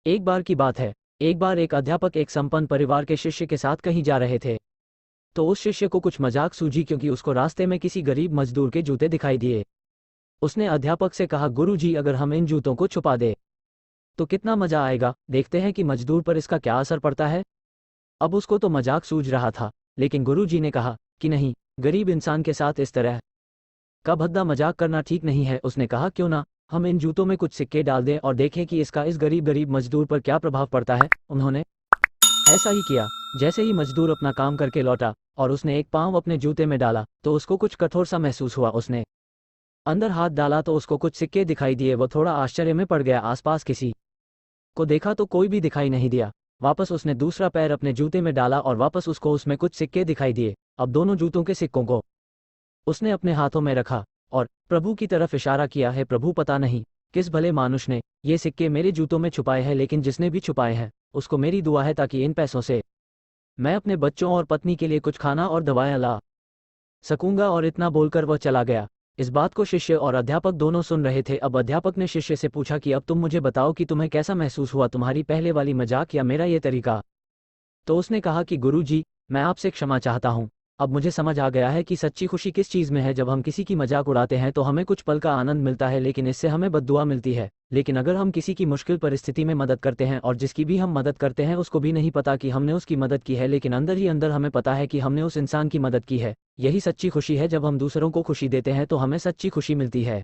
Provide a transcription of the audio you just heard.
एक बार की बात है। एक बार एक अध्यापक एक संपन्न परिवार के शिष्य के साथ कहीं जा रहे थे। तो उस शिष्य को कुछ मजाक सूझी क्योंकि उसको रास्ते में किसी गरीब मजदूर के जूते दिखाई दिए। उसने अध्यापक से कहा, गुरुजी अगर हम इन जूतों को छुपा दे तो कितना मजा आएगा, देखते हैं कि मजदूर पर इसका क्या असर पड़ता है। अब उसको तो मजाक सूझ रहा था, लेकिन गुरुजी ने कहा कि नहीं, गरीब इंसान के साथ इस तरह का भद्दा मजाक करना ठीक नहीं है। उसने कहा, क्यों ना हम इन जूतों में कुछ सिक्के डाल दें और देखें कि इसका इस गरीब गरीब मजदूर पर क्या प्रभाव पड़ता है। उन्होंने ऐसा ही किया। जैसे ही मजदूर अपना काम करके लौटा और उसने एक पांव अपने जूते में डाला तो उसको कुछ कठोर सा महसूस हुआ। उसने अंदर हाथ डाला तो उसको कुछ सिक्के दिखाई दिए। वो थोड़ा आश्चर्य में पड़ गया। आसपास किसी को देखा तो कोई भी दिखाई नहीं दिया। वापस उसने दूसरा पैर अपने जूते में डाला और वापस उसको उसमें कुछ सिक्के दिखाई दिए। अब दोनों जूतों के सिक्कों को उसने अपने हाथों में रखा और प्रभु की तरफ इशारा किया, है प्रभु, पता नहीं किस भले मानुष ने ये सिक्के मेरे जूतों में छुपाए हैं, लेकिन जिसने भी छुपाए हैं उसको मेरी दुआ है ताकि इन पैसों से मैं अपने बच्चों और पत्नी के लिए कुछ खाना और दवाएं ला सकूंगा। और इतना बोलकर वह चला गया। इस बात को शिष्य और अध्यापक दोनों सुन रहे थे। अब अध्यापक ने शिष्य से पूछा कि अब तुम मुझे बताओ कि तुम्हें कैसा महसूस हुआ, तुम्हारी पहले वाली मजाक या मेरा ये तरीका। तो उसने कहा कि गुरुजी, मैं आपसे क्षमा चाहता हूँ। अब मुझे समझ आ गया है कि सच्ची खुशी किस चीज़ में है। जब हम किसी की मजाक उड़ाते हैं तो हमें कुछ पल का आनंद मिलता है, लेकिन इससे हमें बद्दुआ मिलती है। लेकिन अगर हम किसी की मुश्किल परिस्थिति में मदद करते हैं और जिसकी भी हम मदद करते हैं उसको भी नहीं पता कि हमने उसकी मदद की है, लेकिन अंदर ही अंदर हमें पता है कि हमने उस इंसान की मदद की है, यही सच्ची खुशी है। जब हम दूसरों को खुशी देते हैं तो हमें सच्ची खुशी मिलती है।